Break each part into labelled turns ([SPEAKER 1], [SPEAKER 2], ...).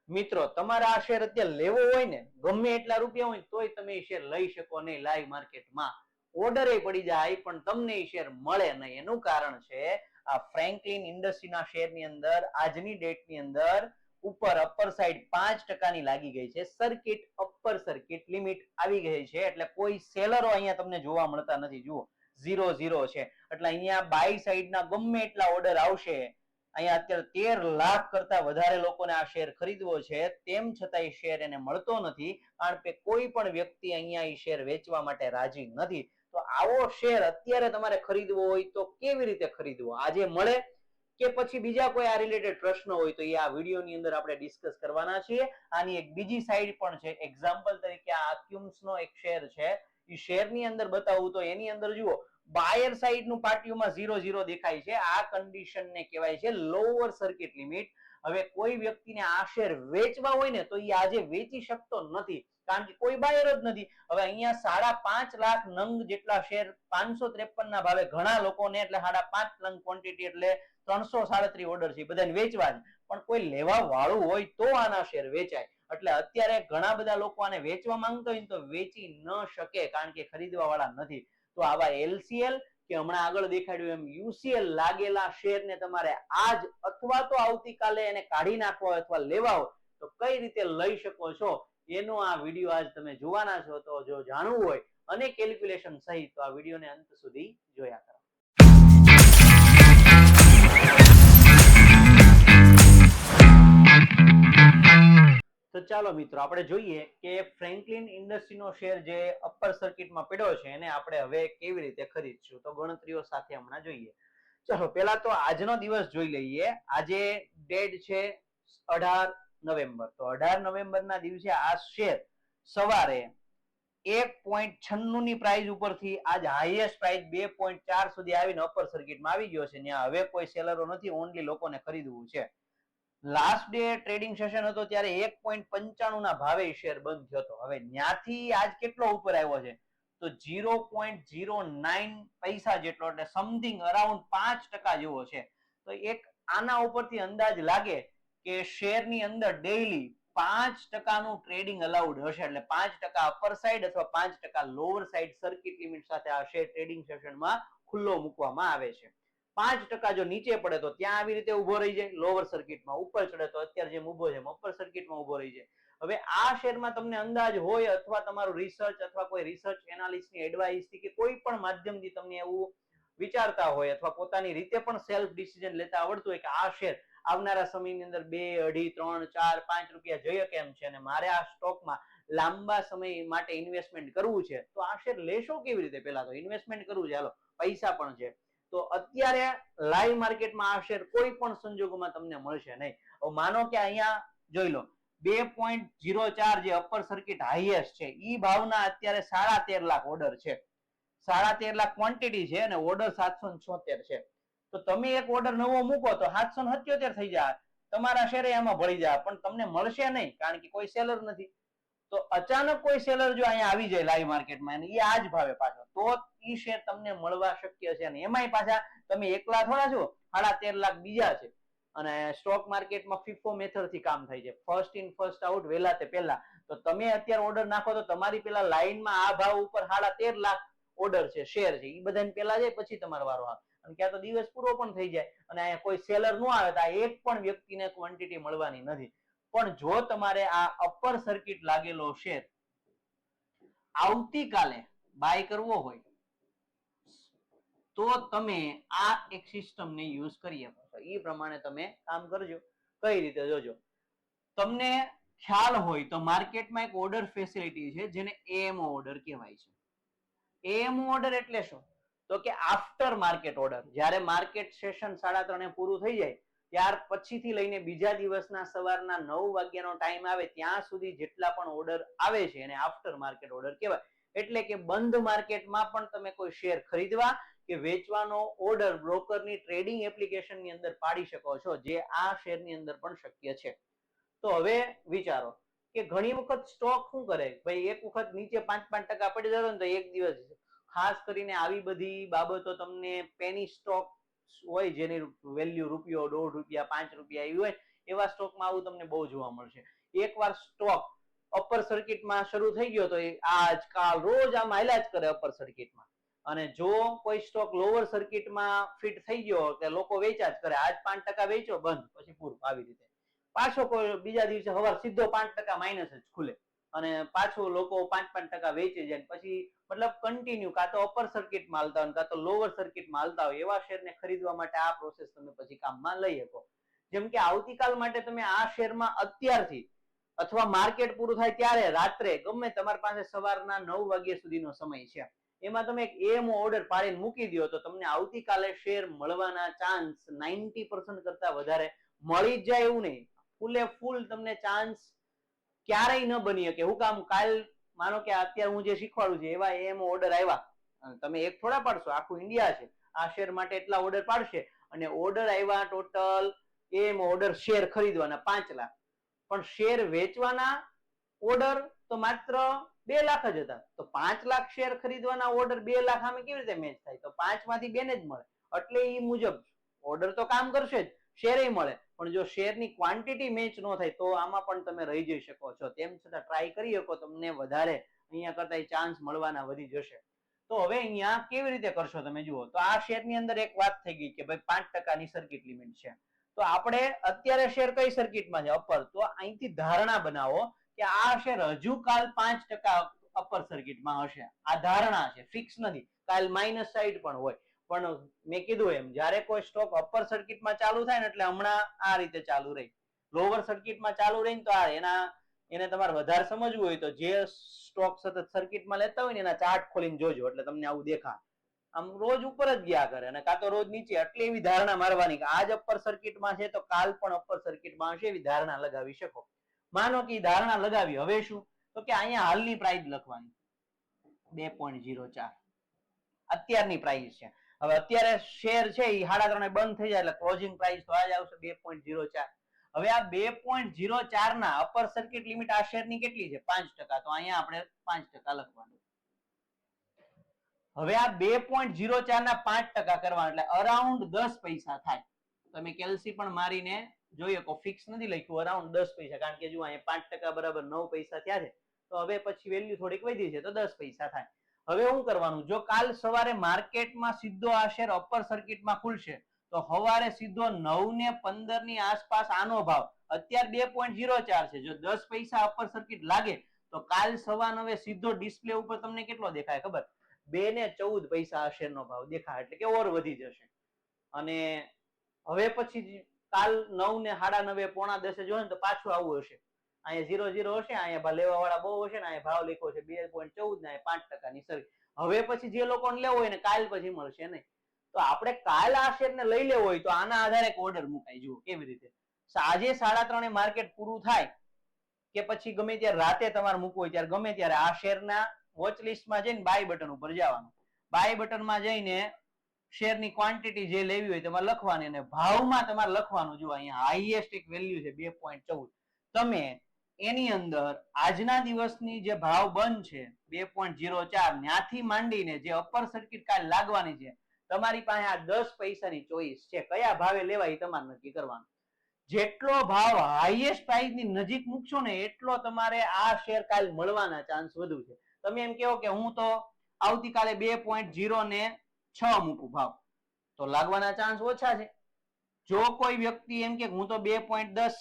[SPEAKER 1] મિત્રો તમારે આ શેર અત્યારે લેવો હોય ને ગમે એટલા રૂપિયા હોય તોય તમે એ શેર લઈ શકો નહીં લાઈવ માર્કેટમાં. ઓર્ડર પડી જાય પણ તમને એ શેર મળે નહીં. એનું કારણ છે આ ફ્રેન્કલિન ઇન્ડસ્ટ્રીના શેરની અંદર આજની ડેટની અંદર ઉપર અપર સાઈડ 5% ની લાગી ગઈ છે. સર્કિટ અપર સર્કિટ લિમિટ આવી ગઈ છે એટલે કોઈ સેલરો અહીંયા તમને જોવા મળતા નથી. જુઓ 0-0 છે એટલે અહીંયા બાય સાઈડના ગમે એટલા ઓર્ડર આવશે. અહીંયા અત્યારે 13 લાખ કરતા વધારે લોકોને આ શેર ખરીદવો છે તેમ છતાં એ શેર એને મળતો નથી કારણ કે કોઈ પણ વ્યક્તિ અહીંયા એ શેર વેચવા માટે રાજી નથી. તો આવો શેર અત્યારે તમારે ખરીદવો હોય તો કેવી રીતે ખરીદવો, આજે મળે કે પછી બીજા કોઈ આ રિલેટેડ પ્રશ્નો હોય તો એ આ વિડીયોની અંદર આપણે ડિસ્કસ કરવાના છીએ. આની એક બીજી સાઈડ પણ છે. એક્ઝામ્પલ તરીકે આ આક્યુમ્સનો એક શેર છે. એ શેરની અંદર બતાવું તો એની અંદર જુઓ બાયર સાઈડનું પાટિયુંમાં 0-0 દેખાય છે. આ કન્ડિશનને કહેવાય છે લોઅર સર્કિટ લિમિટ. હવે કોઈ વ્યક્તિને આ શેર વેચવા હોય ને તો એ આજે વેચી શકતો નથી કારણ કે કોઈ બાયર જ નથી. હવે અહીંયા 5.5 લાખ નંગ જેટલા શેર 553 ના ભાવે ઘણા લોકોને એટલે 5.5 નંગ ક્વોન્ટિટી એટલે 337 ઓર્ડર છે બધાને વેચવા છે પણ કોઈ લેવા વાળું હોય તો આના શેર વેચાય. એટલે અત્યારે ઘણા બધા લોકો આને વેચવા માંગતા હોય તો વેચી ન શકે કારણ કે ખરીદવા વાળા નથી. તો આવા LCL કે હમણાં આગળ દેખાડ્યું એમ UCL લાગેલા શેરને તમારે આજ અથવા તો આવતીકાલે એને કાઢી નાખવા હોય અથવા લેવા હોય તો કઈ રીતે લઈ શકો છો એનો આ વિડીયો આજ તમે જોવાના છો. તો જો જાણવું હોય અને કેલ્ક્યુલેશન સહિત તો આ વિડીયોને અંત સુધી જોયા કરો. તો ચાલો મિત્રો આપણે જોઈએ કે ફ્રેન્કલિન ઇન્ડસ્ટ્રીનો શેર જે અપર સર્કિટમાં પડ્યો છે એને આપણે હવે કેવી રીતે ખરીદશું તો ગણતરીઓ સાથે હમણાં જોઈએ. ચલો પહેલા તો આજનો દિવસ જોઈ લઈએ. આજે ડેટ છે 18 નવેમ્બર. તો 18 નવેમ્બરના દિવસે આ શેર સવારે 1.96 ની પ્રાઇસ ઉપરથી આજ હાઈએસ્ટ પ્રાઇસ 2.4 સુધી આવીને અપર સર્કિટમાં આવી ગયો છે. ત્યાં હવે કોઈ સેલરો નથી, ઓનલી લોકોને ખરીદવું છે. લાસ્ટ ડે ટ્રેડિંગ સેશન હતો ત્યારે 1.95 ના ભાવે શેર બંધ થયો હતો. હવે ત્યાંથી આજ કેટલો ઉપર આવ્યો છે તો 0.09 પૈસા જેટલો એટલે સમથિંગ અરાઉન્ડ 5% જેવો છે. તો એક આના ઉપરથી અંદાજ લાગે કે શેરની અંદર ડેઈલી 5% નું ટ્રેડિંગ અલાઉડ હશે એટલે 5% અપર સાઈડ અથવા 5% લોઅર સાઈડ સર્કિટ લિમિટ સાથે આ શેર ટ્રેડિંગ સેશનમાં ખુલ્લો મૂકવામાં આવે છે. 5% જો નીચે પડે તો ત્યાં આવી રીતે ઉભો રહી જાય લોઅર સર્કિટમાં, ઉપર ચડે તો અત્યારે જેમ ઉભો છે અપર સર્કિટમાં ઉભો રહી જાય. હવે આ શેરમાં તમને અંદાજ હોય અથવા તમારું રિસર્ચ અથવા કોઈ રિસર્ચ એનાલિસ્ટની એડવાઇસથી કે કોઈ પણ માધ્યમથી તમને એવું વિચારતા હોય અથવા પોતાની રીતે પણ સેલ્ફ ડિસિઝન લેતા આવડતું હોય કે આ શેર આવનારા સમયની અંદર 2, 2.5, 3, 4, 5 રૂપિયા જઈએ કેમ છે અને મારે આ સ્ટોકમાં લાંબા સમય માટે ઇન્વેસ્ટમેન્ટ કરવું છે તો આ શેર લેશો કેવી રીતે? પહેલા તો ઇન્વેસ્ટમેન્ટ કરવું છે, હાલો પૈસા પણ છે તો અત્યારે લાઈવ માર્કેટમાં આ શેર કોઈ પણ સંજોગોમાં તમને મળશે નહીં. માનો કે અહીંયા જોઈ લો 2.04 જે અપર સર્કિટ હાઈએસ્ટ છે ઈ ભાવના અત્યારે 13.5 લાખ ઓર્ડર છે. 13.5 લાખ ક્વોન્ટિટી છે અને ઓર્ડર 776 છે. તો તમે એક ઓર્ડર નવો મૂકો તો 777 થઈ જાય, તમારા શેરે એમાં ભળી જાય પણ તમને મળશે નહીં કારણ કે કોઈ સેલર નથી. તો અચાનક કોઈ સેલર જો અહીંયા આવી જાય લાઈવ માર્કેટમાં અને એ આ જ ભાવે પાછો તો ઈ શેર તમને મળવા શક્ય છે અને એમાંય પાછા તમે એકલા થોડા છો, 13.5 લાખ બીજા છે અને સ્ટોક માર્કેટમાં ફીફો મેથડથી કામ થાય છે, ફર્સ્ટ ઇન ફર્સ્ટ આઉટ વહેલા તે પહેલા. તો તમે અત્યારે ઓર્ડર નાખો તો તમારી પેલા લાઈનમાં આ ભાવ ઉપર 13.5 લાખ ઓર્ડર છે, શેર છે, એ બધાને પેલા જાય પછી તમારો વારો આવે અને ક્યાં તો દિવસ પૂરો પણ થઈ જાય અને અહીંયા કોઈ સેલર ન આવે તો આ એક પણ વ્યક્તિને ક્વોન્ટિટી મળવાની નથી. પણ જો તમારે આ અપર સર્કિટ લાગેલો શેર આવતીકાલે બાય કરવો હોય તો તમે આ એક સિસ્ટમને યુઝ કરી શકો છો. એ પ્રમાણે તમે કામ કરજો. કઈ રીતે જોજો, તમને ખ્યાલ હોય તો માર્કેટમાં એક ઓર્ડર ફેસિલિટી છે જેને એએમઓ ઓર્ડર કહેવાય છે. એએમઓ ઓર્ડર એટલે શું તો કે આફ્ટર માર્કેટ ઓર્ડર. જ્યારે માર્કેટ સેશન 3:30 પૂરું થઈ જાય ત્યાર પછીથી લઈને બીજા દિવસના સવારના 9 વાગ્યાનો ટાઈમ આવે ત્યાં સુધી જેટલા પણ ઓર્ડર આવે છે એને આફ્ટર માર્કેટ ઓર્ડર કહેવાય. એટલે કે બંધ માર્કેટમાં પણ તમે કોઈ શેર ખરીદવા કે વેચવાનો ઓર્ડર બ્રોકરની ટ્રેડિંગ એપ્લિકેશનની અંદર પાડી શકો છો, જે આ શેરની અંદર પણ શક્ય છે. તો હવે વિચારો કે ઘણી વખત સ્ટોક શું કરે ભાઈ, એક વખત નીચે 5-5% પડી જતો ને તો એક દિવસ, ખાસ કરીને આવી બધી બાબતો તમને પેની સ્ટોક હોય જેની વેલ્યુ રૂપિયો, 1.5 રૂપિયા, 5 રૂપિયા એવી હોય એવા સ્ટોકમાં આવું તમને બહુ જોવા મળશે. એકવાર સ્ટોક અપર સર્કિટમાં શરૂ થઈ ગયો તો એ આજકાલ રોજ આમ હાલ્યા જ કરે અપર સર્કિટમાં, અને જો કોઈ સ્ટોક લોઅર સર્કિટમાં ફિટ થઈ ગયો કે લોકો વેચ્યા જ કરે, આજ 5% વેચ્યો બંધ, પછી પૂરું. આવી રીતે પાછો કોઈ બીજા દિવસે સવાર સીધો 5% માઇનસ જ ખુલે અને પાછું લોકો 5% વેચી જાય, પછી મતલબ કન્ટિન્યુ કાં તો અપર સર્કિટમાં હાલતા હોય કાં તો લોઅર સર્કિટમાં હાલતા હોય એવા શેરને ખરીદવા માટે આ પ્રોસેસ તમે પછી કામમાં લઈ શકો. જેમ કે આવતીકાલ માટે તમે આ શેરમાં અત્યારથી અથવા માર્કેટ પૂરું થાય ત્યારે રાત્રે ગમે તમારી પાસે સવારના 9 વાગ્યા સુધીનો સમય છે, એમાં તમે એક એમ ઓર્ડર પાડીને મૂકી દો તો તમને આવતીકાલે શેર મળવાના ચાન્સ 90% કરતા વધારે મળી જ જાય એવું નહીં, ફૂલે ફૂલ તમને ચાન્સ ક્યારેય ન બની શકે. હું કામ? કાલ માનો કે અત્યારે હું જે શીખવાડું છું એવા એમ ઓર્ડર આવ્યા, તમે એક થોડા પાડશો, આખું ઇન્ડિયા છે આ શેર માટે એટલા ઓર્ડર પાડશે, અને ઓર્ડર આવ્યા ટોટલ એમ ઓર્ડર શેર ખરીદવાના 5 લાખ, પણ શેર વેચવાના ઓર્ડર તો માત્ર 2 લાખ જ હતા. તો 5 લાખ શેર ખરીદવાના ઓર્ડર 2 લાખ સામે કેવી રીતે મેચ થાય? તો 5 માંથી 2 ને જ મળે. એટલે એ મુજબ ઓર્ડર તો કામ કરશે જ, શેરે મળે, પણ જો શેરની ક્વોન્ટિટી મેચ ન થાય તો આમાં પણ તમે રહી જઈ શકો છો. તેમ છતાં ટ્રાય કરી શકો, તમને વધારે અહીંયા કરતા ચાન્સ મળવાના વધી જશે. તો હવે અહીંયા કેવી રીતે કરશો તમે જુઓ. તો આ શેરની અંદર એક વાત થઈ ગઈ કે ભાઈ 5%ની સર્કિટ લિમિટ છે, તો આપણે અત્યારે શેર કઈ સર્કિટમાં છે? અપર. તો અહીંથી ધારણા બનાવો કે આ શેર હજુ કાલ 5% અપર સર્કિટમાં હશે. આ ધારણા છે, ફિક્સ નથી. કાલ માઇનસ સાઈડ પણ હોય, પણ મેં કીધું એમ જ્યારે કોઈ સ્ટોક અપર સર્કિટમાં ચાલુ થાય ને એટલે હમણાં આ રીતે ચાલુ રહી, લોઅર સર્કિટમાં ચાલુ રહીને તો એને તમારે વધારે સમજવું હોય તો જે સ્ટોક સતત સર્કિટમાં લેતા હોય ને એના ચાર્ટ ખોલીને જોજો, એટલે તમને આવું દેખાય. આમ રોજ ઉપર જ ગયા કરે અને કાં તો રોજ નીચે, એટલે એવી ધારણા મારવાની કે આજ અપર સર્કિટમાં છે તો કાલ પણ અપર સર્કિટમાં હશે, એવી ધારણા લગાવી શકો. માનો કે ધારણા લગાવી, હવે શું? તો કે અહીંયા હાલની પ્રાઇસ લખવાની 2.04 અત્યારની પ્રાઇસ છે. હવે અત્યારે શેર છે એ 3.5 બંધ થઈ જાય એટલે ક્લોઝિંગ પ્રાઇસ તો આજ આવશે 2.04. હવે આ 2.04 ના અપર સર્કિટ લિમિટ આ શેરની કેટલી છે? 5%. તો અહીંયા આપણે 5% લખવાનું. હવે આ 2.04 ના 5% કરવા એટલે અરાઉન્ડ 10 પૈસા થાય. તમે કેલ્સી પણ મારીને જોઈએ તો ફિક્સ નથી લખ્યું, અરાઉન્ડ 10 પૈસા, કારણ કે જો અહીંયા 5% બરાબર 9 પૈસા થયા છે, તો હવે પછી વેલ્યુ થોડીક વધી છે તો 10 પૈસા થાય. હવે શું કરવાનું? જો કાલ સવારે માર્કેટમાં સીધો આ શેર અપર સર્કિટમાં ખુલશે તો સવારે સીધો 9:15 ની આસપાસ આનો ભાવ અત્યારે 2.04 છે, જો 10 પૈસા અપર સર્કિટ લાગે તો કાલ સવા 9 સીધો ડિસ્પ્લે ઉપર તમને કેટલો દેખાય ખબર? 2.14 પૈસા આ શેરનો ભાવ દેખાય, એટલે કે ઓર વધી જશે. અને હવે પછી કાલ 9:30 પોણા 10 જોયો ને તો પાછું આવું હશે, અહીંયા 0.0 હશે, અહીંયા લેવા વાળા બહુ હશે ને અહીંયા ભાવ લખ્યો છે 2.14 ને 5%ની સર્કિટ. હવે પછી જે લોકોને લેવો હોય ને કાલ પછી મળશે નહીં. તો આપણે કાલ આ શેરને લઈ લેવો હોય તો આના આધારે એક ઓર્ડર મુકાય. જુઓ કેવી રીતે. સાંજે 3:30 માર્કેટ પૂરું થાય કે પછી ગમે ત્યારે રાતે તમારે મૂકવું હોય ત્યારે ગમે ત્યારે આ શેરના વોચ લિસ્ટમાં જઈને બાય બટન ઉપર જવાનું. બાય બટનમાં જઈને શેરની ક્વોન્ટિટી જે લેવી હોય તેમાં લખવાની અને ભાવમાં તમારે લખવાનું. જો અહીંયા હાઈએસ્ટ એક વેલ્યુ છે 2.14, તમે એની અંદર આજના દિવસની જે ભાવ બંધ છે 2.04 ત્યાંથી માંડીને જે અપર સર્કિટ કાલ લાગવાની છે, તમારી પાસે આ 10 પૈસાની ચોઈસ છે, કયા ભાવે લેવા એ તમારે નક્કી કરવાનું. જેટલો ભાવ હાઈએસ્ટ પ્રાઇસ ની નજીક મૂકશો ને એટલો તમારે આ શેર કાલ મળવાના ચાન્સ વધુ છે. તમે એમ કહો કે હું તો આવતીકાલે 2.06 મૂકું ભાવ, તો લાગવાના ચાન્સ ઓછા છે. જો કોઈ વ્યક્તિ એમ કે હું તો 2.10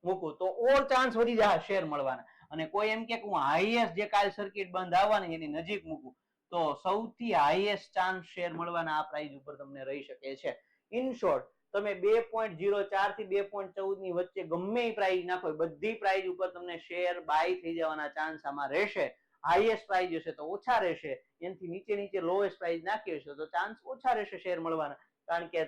[SPEAKER 1] મૂકું તો ઓર ચાન્સ વધી જાય શેર મળવાના. અને કોઈ એમ કે હું હાઈએસ્ટ જે કાલ સર્કિટ બંધ આવવાની એની નજીક મૂકું તો સૌથી હાઈએસ્ટ ચાન્સ શેર મળવાના આ પ્રાઇસ ઉપર તમને રહી શકે છે. ઇન શોર્ટ, તમે 2.04 થી 2.14 ની વચ્ચે ગમે એ પ્રાઇસ નાખો, બધી પ્રાઇસ ઉપર તમને શેર બાય થઈ જવાના ચાન્સ આમાં રહેશે. હાઈએસ્ટ પ્રાઇસ હશે તો ઓછા રહેશે, એનાથી નીચે લોએસ્ટ પ્રાઇસ નાખી હશે તો ચાન્સ ઓછા રહેશે શેર મળવાના. કારણ કે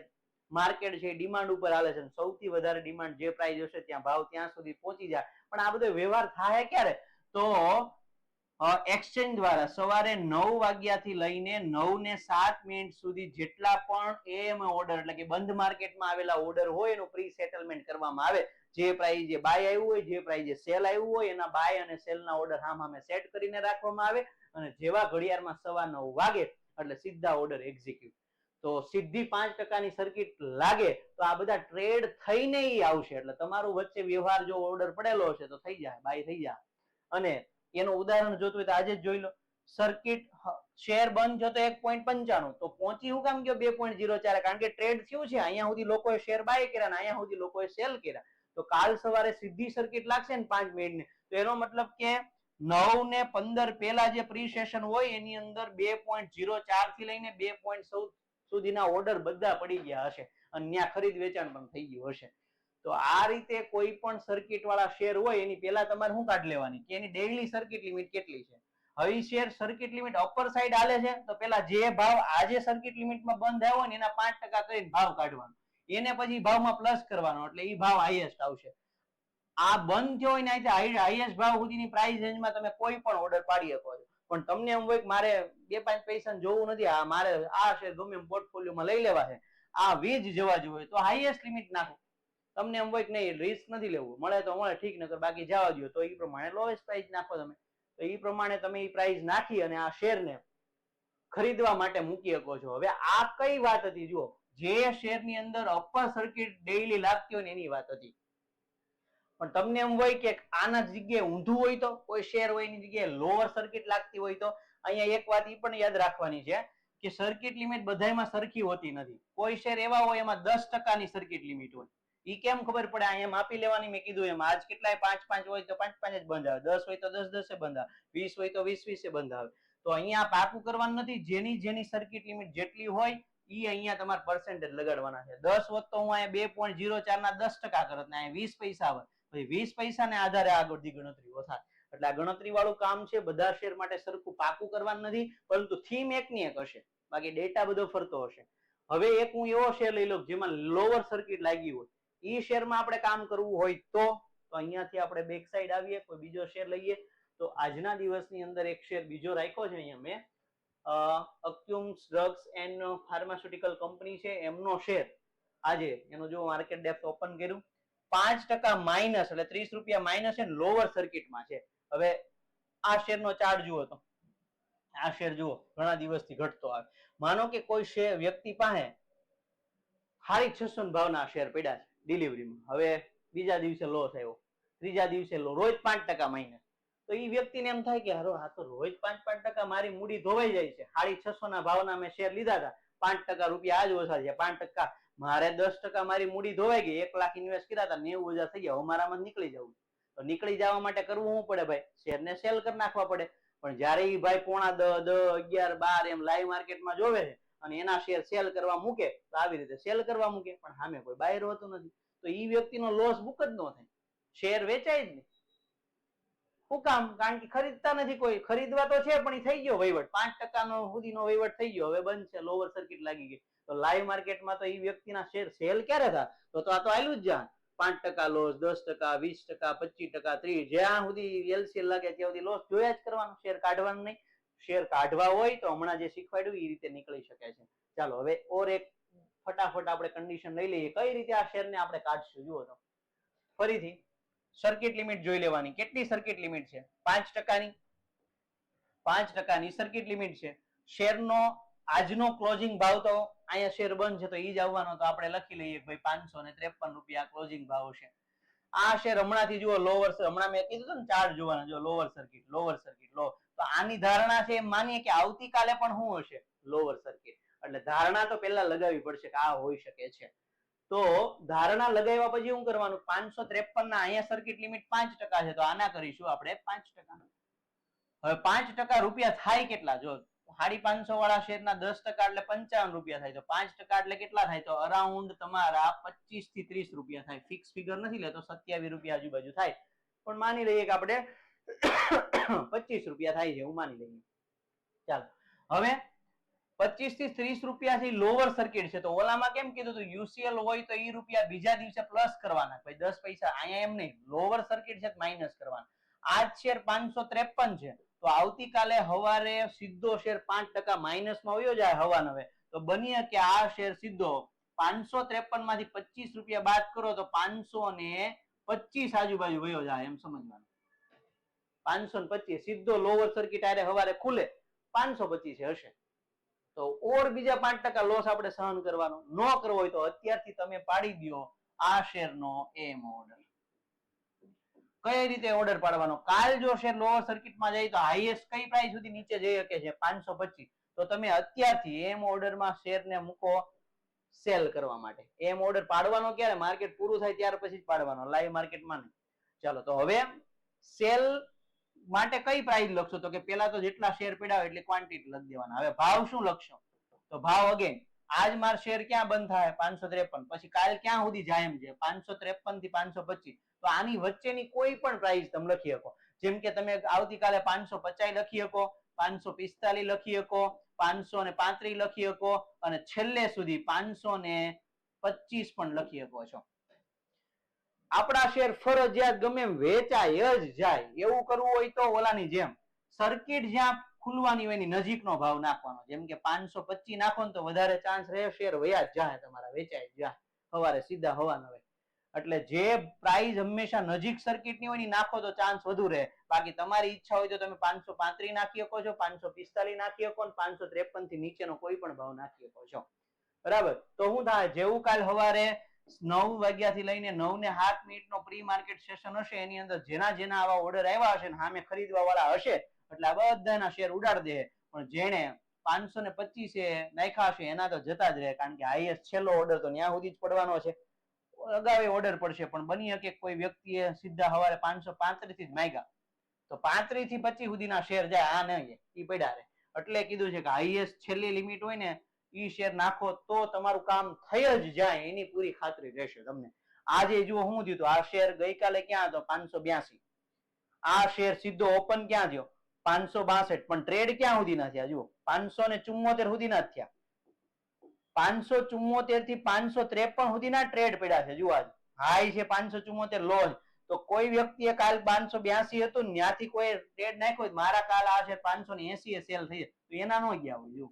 [SPEAKER 1] માર્કેટ છે ડિમાન્ડ ઉપર હાલે છે, સૌથી વધારે ડિમાન્ડ જે પ્રાઇસ હશે ત્યાં ભાવ ત્યાં સુધી પહોંચી જાય. પણ આ બધો વ્યવહાર થાય ક્યારે? તો એક્સચેન્જ દ્વારા સવારે 9 વાગ્યાથી લઈને 9:07 સુધી જેટલા પણ એમ ઓર્ડર એટલે કે બંધ માર્કેટમાં આવેલા ઓર્ડર હોય એનું પ્રી સેટલમેન્ટ કરવામાં આવે. જે પ્રાઇઝે બાય આવ્યું હોય, જે પ્રાઇઝે સેલ આવ્યું હોય એના બાય અને સેલના ઓર્ડર સામે સેટ કરીને રાખવામાં આવે અને જેવા ઘડિયાળમાં 9:15 વાગે એટલે સીધા ઓર્ડર એક્ઝિક્યુટ. તો સીધી 5% સર્કિટ લાગે તો આ બધા ટ્રેડ થઈને આવશે. એટલે તમારું વચ્ચે વ્યવહાર જો ઓર્ડર પડેલો હશે તો થઈ જાય, બાય થઈ જાય. અને એનું ઉદાહરણ જોતું હોય તો આજે જ જોઈ લો. સર્કિટ શેર બંધ થયો તો 1.95 તો પહોંચી હું કામ ગયો 2.04? કારણ કે ટ્રેડ થયું છે, અહીંયા સુધી લોકોએ શેર બાય કર્યા ને અહીંયા સુધી લોકોએ સેલ કર્યા. તો કાલ સવારે સીધી સર્કિટ લાગશે ને 5 મિનિટની, તો એનો મતલબ કે 9 ને 15 પહેલા જે પ્રી સેશન હોય એની અંદર 2.04 થી લઈને 2.14 સુધીના ઓર્ડર બધા પડી ગયા હશે અને ત્યાં ખરીદ વેચાણ પણ થઈ ગયું હશે. તો આ રીતે કોઈ પણ સર્કિટ વાળા શેર હોય એની પહેલા તમારે શું કાઢ લેવાની કે એની ડેઈલી સર્કિટ લિમિટ કેટલી છે. હવે share circuit limit upper side હાલે છે તો પેલા જે ભાવ આજે સર્કિટ લિમિટમાં બંધ આવ્યો ને એના 5% કરીને ભાવ કાઢવાનો, એને પછી ભાવમાં પ્લસ કરવાનો, એટલે એ ભાવ હાઈએસ્ટ આવશે. આ બંધ થયો હોય ને હાઈએસ્ટ ભાવ સુધીની પ્રાઇસ રેન્જમાં તમે કોઈ પણ ઓર્ડર પાડી શકો છો. પણ તમને એમ હોય કે મારે 2-5 પૈસા જોવું નથી, આ મારે આ શેર ગમે એમ પોર્ટફોલિયોમાં લઈ લેવા છે, આ વીજ જવા જોઈએ, તો હાઈએસ્ટ લિમિટ નાખો. તમને એમ હોય કે નહીં રિસ્ક નથી લેવું, મળે તો મળે ઠીક, નકર બાકી જવા દો, તો એ પ્રમાણે લોએસ્ટ પ્રાઇસ નાખો તમે. તો એ પ્રમાણે તમે એ પ્રાઇસ નાખી અને આ શેરને ખરીદવા માટે મૂકી શકો છો. હવે આ કઈ વાત હતી? જુઓ, જે શેરની અંદર અપર સર્કિટ ડેઈલી લાગતી હોય ને એની વાત હતી. પણ તમને એમ હોય કે આના જગ્યાએ ઊંધું હોય તો કોઈ શેર હોય એની જગ્યાએ લોઅર સર્કિટ લાગતી હોય તો અહીંયા એક વાત એ પણ યાદ રાખવાની છે કે સર્કિટ લિમિટ બધામાં સરખી હોતી નથી. કોઈ શેર એવા હોય એમાં 10%ની સર્કિટ લિમિટ હોય. ઈ કેમ ખબર પડે? અહીંયા માપી લેવાની. મેં કીધું એમ આજ કેટલાય 5-5 હોય તો 5-5 જ બંધ આવે, 10 હોય તો 10-10 બંધ આવે, 20 હોય તો 20-20 બંધ આવે. તો અહીંયા પાકું કરવાનું નથી. જેની સર્કિટ લિમિટ જેટલી હોય ઈ અહીંયા તમારે પર્સન્ટેજ લગાડવાના છે. 10 હોત તો હું અહીંયા 2.04 ના 10% કરત ને અહીંયા 20 પૈસા આવે. 20 પૈસાને આધારે આગળની ગણતરીઓ થાય. એટલે આ ગણતરી વાળું કામ છે. બધા શેર માટે સરખું પાકું કરવાનું નથી, પરંતુ થીમ એકની એક હશે, બાકી ડેટા બધો ફરતો હશે. હવે એક હું એવો શેર લઈ લઉં જેમાં લોઅર સર્કિટ લાગી હોય, ઈ શેરમાં આપણે કામ કરવું હોય તો અહીંયાથી આપણે બેક સાઈડ આવીએ, કોઈ બીજો શેર લઈએ. તો આજના દિવસની અંદર એક શેર બીજો રાખ્યો છે અહીંયા મેં, અક્યુમ્સ ડ્રગ્સ એન્ડ ફાર્માસ્યુટિકલ કંપની છે, એમનો શેર આજે એનો જો માર્કેટ ડેપ્થ ઓપન કર્યું 5% માઇનસ, એટલે 30 રૂપિયા માઇનસ છે, લોઅર સર્કિટમાં છે. હવે આ શેરનો ચાર્ટ જુઓ તો આ શેર જુઓ ઘણા દિવસથી ઘટતો આવે. માનો કે કોઈ શેર વ્યક્તિ પાસે 650 ભાવના શેર પડ્યા છે ડિલિવરીમાં, હવે બીજા દિવસે લોસ આવ્યો, ત્રીજા દિવસે લો, રોજ 5% માઇનસ. તો એ વ્યક્તિને એમ થાય કે હારો આ તો રોજ 5% મારી મૂડી ધોવાઈ જાય છે. 650 ના ભાવના મેં શેર લીધા હતા, 5% રૂપિયા આજ ઓછા છે, 5% મારે 10% મારી મૂડી ધોવાઈ ગઈ, 1 લાખ ઇન્વેસ્ટ કર્યા હતા, 90,000 થઈ ગયા, મારામાં નીકળી જવું. તો નીકળી જવા માટે કરવું શું પડે ભાઈ? શેરને સેલ કરી નાખવા પડે. પણ જયારે એ ભાઈ 9:30, 10, 11, 12 એમ લાઈવ માર્કેટમાં જોવે છે અને એના શેર સેલ કરવા મૂકે તો આવી રીતે સેલ કરવા મૂકે, પણ સામે કોઈ બાયર હોતું નથી, તો એ વ્યક્તિનો લોસ બુક જ ન થાય, શેર વેચાય જ નહીં. શું કામ? કારણ કે ખરીદતા નથી કોઈ. ખરીદવા તો છે પણ એ થઈ ગયો વહીવટ, 5% સુધીનો વહીવટ થઈ ગયો, હવે બંધ છે, લોઅર સર્કિટ લાગી ગઈ. તો લાઈવ માર્કેટમાં તો એ વ્યક્તિના શેર સેલ ક્યારે થાય? તો આ તો આયલું જ જા 5% લોસ, 10%, 20%, 25%, 30%, જ્યાં સુધી એલસીએલ લાગે ત્યાં સુધી લોસ જોયા જ કરવાનું, શેર કાઢવાનું નહીં. શેર કાઢવા હોય તો હમણાં જે શીખવાડ્યું એ રીતે નીકળી શકે છે. ચાલો હવે ઓર એક ફટાફટ આપણે કન્ડિશન લઈ લઈએ, કઈ રીતે આ શેરને આપણે કાઢશું. જુઓ તો ફરીથી સર્કિટ લિમિટ જોઈ લેવાની. કેટલી સર્કિટ લિમિટ છે? 5%ની. 5%ની સર્કિટ લિમિટ છે. શેરનો આજનો ક્લોઝિંગ ભાવ તો અહીંયા શેર બંધ છે તો ઈ જ આવવાનો, તો આપણે લખી લઈએ ભાઈ 553 રૂપિયા ક્લોઝિંગ ભાવ છે. આ શેર હમણાંથી જુઓ લોઅર, હમણાં મેં કીધું હતું ને ચાર્ટ જોવાના, જો લોઅર સર્કિટ, લોઅર સર્કિટ, લો. તો આની ધારણા છે એમ માનીએ કે આવતીકાલે પણ શું હશે? Lower circuit. એટલે ધારણા તો પહેલા લગાવવી પડશે કે આ હોઈ શકે છે. તો ધારણા લગાવ્યા પછી શું કરવાનું? 553 ના અહીંયા સર્કિટ લિમિટ 5% છે, તો આના કરીશું આપણે 5%. હવે 5% રૂપિયા થાય કેટલા? જો 550 વાળા શેરના 10% એટલે 55 રૂપિયા થાય, તો 5% એટલે કેટલા થાય? તો અરાઉન્ડ તમારા 25 થી 30 રૂપિયા થાય. ફિક્સ ફિગર નથી લેતો, 27 રૂપિયા આજુબાજુ થાય, પણ માની લઈએ કે આપણે 25 રૂપિયા થાય છે, હું માની લઈએ. ચાલો હવે 25 થી 30 રૂપિયા થી લોઅર સર્કિટ છે, તો ઓલામાં કેમ કીધું હતું? યુસીએલ હોય તો એ રૂપિયા બીજા દિવસે પ્લસ કરવાના, ભાઈ 10 પૈસા. અહીંયા એમ નહીં, લોઅર સર્કિટ છે માઇનસ કરવાના. આજ શેર 553 છે, તો આવતીકાલે હવારે સીધો શેર 5% માઇનસમાં વયો જાય હવાન. હવે તો બનીએ કે આ શેર સીધો 553 માંથી 25 રૂપિયા બાદ કરો તો 525 આજુબાજુ વયો જાય, એમ સમજવાનું. 525 સીધો લોઅર સર્કિટ આરે હવારે ખુલે 525 હશે. તો ઓર બીજા 5% લોસ આપણે સહન કરવાનો ન કરવો હોય તો અત્યારથી તમે પાડી દો આ શેરનો એમ ઓર્ડર. કઈ રીતે ઓર્ડર પાડવાનો? કાલ જો શેર લોઅર સર્કિટમાં જાય તો હાઈએસ્ટ કઈ પ્રાઇસ સુધી નીચે જઈ શકે છે? 525. તો તમે અત્યારથી એમ ઓર્ડરમાં શેરને મૂકો સેલ કરવા માટે. એમ ઓર્ડર પાડવાનો ક્યારે? માર્કેટ પૂરું થાય ત્યાર પછી જ પાડવાનો, લાઈવ માર્કેટમાં નહીં. ચાલો તો હવે સેલ માટે કઈ પ્રાઇસ લખશો? તો કે પેલા તો જેટલા શેર પડ્યા હોય એટલી ક્વોન્ટિટી લખી દેવાના. હવે ભાવ શું લખશો? તો ભાવ અગેન આજ માર શેર ક્યાં બંધ થાય? 553. પછી કાલ ક્યાં સુધી જાય એમ છે? 553 થી 525. તો આની વચ્ચેની કોઈ પણ પ્રાઇસ તમે લખી શકો. જેમ કે તમે આવતીકાલે 550 લખી શકો, 545 લખી શકો, 535 લખી શકો અને છેલ્લે સુધી 525 પણ લખી શકો છો. આપણા શેર ફરજિયાત ગમે એમ વેચાય જ જાય. એવું કરવું હોય તો ઓલાની જેમ સર્કિટ જ્યાં ખુલવાની હોય એની નજીકનો ભાવ નાખવાનો. જેમ કે 525 નાખો ને તો વધારે ચાન્સ રહે શેર વયા જ જાય, તમારા વેચાય જાય સવારે સીધા હવાના હોય. એટલે જે પ્રાઇસ હંમેશા નજીક સર્કિટની હોય ને નાખો તો ચાન્સ વધુ રહે. બાકી તમારી ઈચ્છા હોય તો તમે 535 નાખી શકો છો, 545 નાખી શકો, 553 થી નીચેનો કોઈ પણ ભાવ નાખી શકો છો. બરાબર? તો શું થાય? જેવું કાલ સવારે 9 વાગ્યાથી લઈને 9:07 નો પ્રી માર્કેટ સેશન હશે એની અંદર જેના જેના આવા ઓર્ડર આવ્યા હશે ને સામે ખરીદવા વાળા હશે એટલે આ બધાના શેર ઉડાડી દે. પણ જેને 525 નાખ્યા હશે એના તો જતા જ રહે, કારણ કે હાઈએસ્ટ છેલ્લો ઓર્ડર તો ત્યાં સુધી જ પડવાનો છે. અગાઉ ઓર્ડર પડશે પણ બની શકે કોઈ વ્યક્તિએ સીધા સવારે 535 થી જ માંગ્યા તો 35 થી 25 સુધીના શેર જાય, આ નહીં એ પડ્યા રહે. એટલે કીધું છે કે હાઈએસ્ટ છેલ્લી લિમિટ હોય ને ઈ શેર નાખો તો તમારું કામ થઈ જ જાય, એની પૂરી ખાતરી રહેશે તમને. આજે જુઓ શું થયું હતું? આ શેર ગઈકાલે ક્યાં હતો? 582. આ શેર સીધો ઓપન ક્યાં થયો? 562. પણ ટ્રેડ ક્યાં સુધી ના થયા? જુઓ 574 સુધી ના થયા. 574 થી 553 સુધીના ટ્રેડ પડ્યા છે. જુઓ આજ હાઈ છે 574, લો. તો કોઈ વ્યક્તિએ કાલ 582 હતું ત્યાંથી કોઈ ટ્રેડ નાખ્યો મારા કાલ આ છે 580 સેલ થઈ તો એના નો ગયા હોય. જુઓ,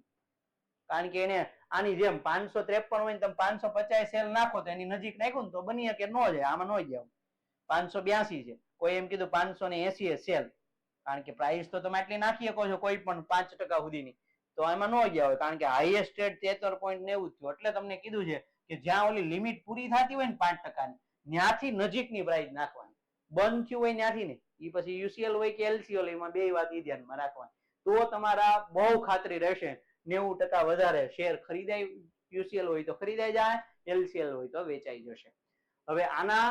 [SPEAKER 1] કારણ કે એને આની જેમ 553 હોય તમે 550 સેલ નાખો તો એની નજીક નાખ્યું ને તો બની શકે ન જાય, આમાં ન જાય. 582 છે, કોઈ એમ કીધું 580 સેલ, કારણ કે પ્રાઇસ તો તમે આટલી નાખી શકો છો કોઈ પણ 5% સુધીની, તો એમાં ન ગયા હોય કારણ કે હાઈએસ્ટ ટ્રેડ 73.90 થયો. એટલે તમને કીધું છે કે જ્યાં ઓલી લિમિટ પૂરી થતી હોય ને 5% ની ત્યાંથી નજીકની પ્રાઇસ નાખવાની. બંધ થયું હોય ત્યાંથી નહીં. એ પછી યુસીએલ હોય કે એલસીએલ એમાં બે વાત એ ધ્યાનમાં રાખવાની. તો તમારા બહુ ખાતરી રહેશે 90% વધારે શેર ખરીદાય. યુસીએલ હોય તો ખરીદાઈ જાય, એલસીએલ હોય તો વેચાઈ જશે. હવે આના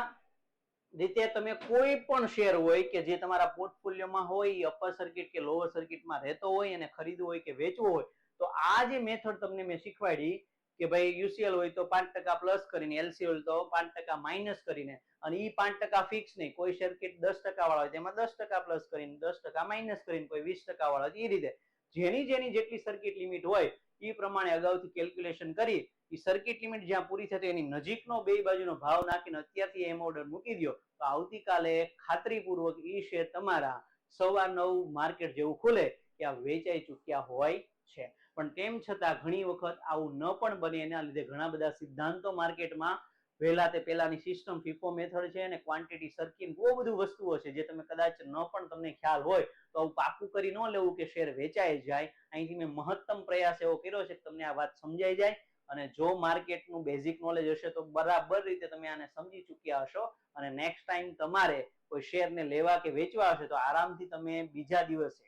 [SPEAKER 1] રીતે તમે કોઈ પણ શેર હોય કે જે તમારા પોર્ટફોલિયોમાં હોય, અપર સર્કિટ કે લોઅર સર્કિટમાં રહેતો હોય અને ખરીદવું હોય કે વેચવું હોય તો આ જે મેથડ તમને મેં શીખવાડી કે ભાઈ યુસીએલ હોય તો 5% પ્લસ કરીને, એલસીએલ તો 5% માઇનસ કરીને, અને ઈ 5% ફિક્સ નહીં. કોઈ સર્કિટ 10% વાળા હોય તેમાં 10% પ્લસ કરીને, 10% માઇનસ કરીને, કોઈ 20% વાળા હોય એ રીતે જેની જેટલી સર્કિટ લિમિટ હોય એ પ્રમાણે અગાઉથી કેલ્ક્યુલેશન કરી એ સર્કિટ લિમિટ જ્યાં પૂરી થતી એની નજીકનો બે બાજુનો ભાવ નાખીને અત્યારથી એમ ઓર્ડર મૂકી દો તો આવતીકાલે ખાતરીપૂર્વક એ શેર તમારા 9:15 માર્કેટ જેવું ખુલે ત્યાં વેચાઈ ચૂક્યા હોય છે. પણ તેમ છતાં ઘણી વખત આવું ન પણ બને, એના લીધે ઘણા બધા સિદ્ધાંતો માર્કેટમાં પહેલા તે પહેલાની સિસ્ટમ ફીફો મેથડ છે અને ક્વોન્ટિટી સર્કિટ બહુ બધું વસ્તુઓ છે જે તમે કદાચ ન પણ તમને ખ્યાલ હોય તો આવું પાકું કરી ન લેવું કે શેર વેચાઈ જાય. અહીંથી મેં મહત્તમ પ્રયાસ એવો કર્યો છે કે તમને આ વાત સમજાઈ જાય, અને જો માર્કેટનું બેઝિક નોલેજ હશે તો બરાબર રીતે તમે આને સમજી ચૂક્યા હશો અને નેક્સ્ટ ટાઈમ તમારે કોઈ શેરને લેવા કે વેચવા હશે તો આરામથી તમે બીજા દિવસે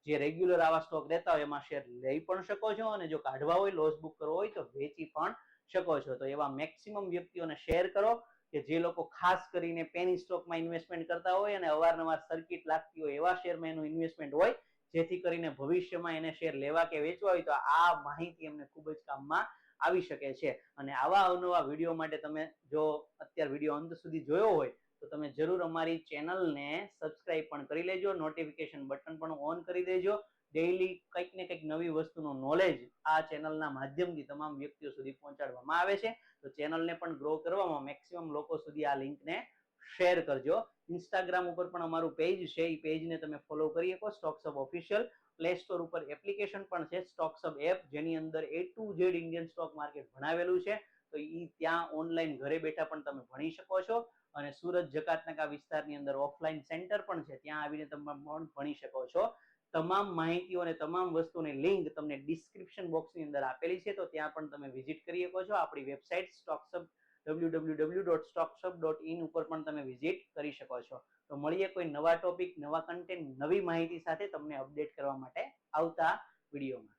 [SPEAKER 1] જે રેગ્યુલર આવા સ્ટોક રહેતા હોય એમાં શેર લઈ પણ શકો છો, અને જો કાઢવા હોય, લોસ બુક કરવો હોય તો વેચી પણ શકો છો. તો એવા મેક્સિમમ વ્યક્તિઓને શેર કરો કે જે લોકો ખાસ કરીને પેની સ્ટોકમાં ઇન્વેસ્ટમેન્ટ કરતા હોય અને અવારનવાર સર્કિટ લાગતી હોય એવા શેરમાં એનું ઇન્વેસ્ટમેન્ટ હોય, જેથી કરીને ભવિષ્યમાં એને શેર લેવા કે વેચવા હોય તો આ માહિતી એમને ખૂબ જ કામમાં આવી શકે છે. અને આવા અવનવા વિડીયો માટે તમે જો અત્યારે વિડીયો અંત સુધી જોયો હોય તો તમે જરૂર અમારી ચેનલને સબસ્ક્રાઇબ પણ કરી લેજો, નોટિફિકેશન બટન પણ ઓન કરી દેજો. ડેઈલી કંઈક ને કંઈક નવી વસ્તુનું નોલેજ આ ચેનલના માધ્યમથી તમામ વ્યક્તિઓ સુધી પહોંચાડવામાં આવે છે. તો ચેનલને પણ ગ્રો કરવામાં મેક્સિમમ લોકો સુધી આ લિંકને શેર કરજો. ઇન્સ્ટાગ્રામ ઉપર પણ અમારું પેજ છે, એ પેજને તમે ફોલો કરી શકો, stocks hub official. Play store ઉપર એપ્લિકેશન પણ છે સ્ટોક્સ હબ એપ, જેની અંદર A to Z Indian stock market ભણાવેલું છે. તો એ ત્યાં ઓનલાઈન ઘરે બેઠા પણ તમે ભણી શકો છો. અને સુરત જકાતનાકા વિસ્તારની અંદર ઓફલાઈન સેન્ટર પણ છે, ત્યાં આવીને તમે પણ ભણી શકો છો. તમામ માહિતીઓ અને તમામ વસ્તુની લિંક તમને ડિસ્ક્રિપ્શન બોક્સની અંદર આપેલી છે, તો ત્યાં પણ તમે વિઝિટ કરી શકો છો. આપણી વેબસાઇટ સ્ટોક્સહબ www.stocksub.in ઉપર પણ તમે વિઝિટ કરી શકો છો. તો મળીએ કોઈ નવા ટોપિક, નવા કન્ટેન્ટ, નવી માહિતી સાથે તમને અપડેટ કરવા માટે આવતા વિડીયોમાં.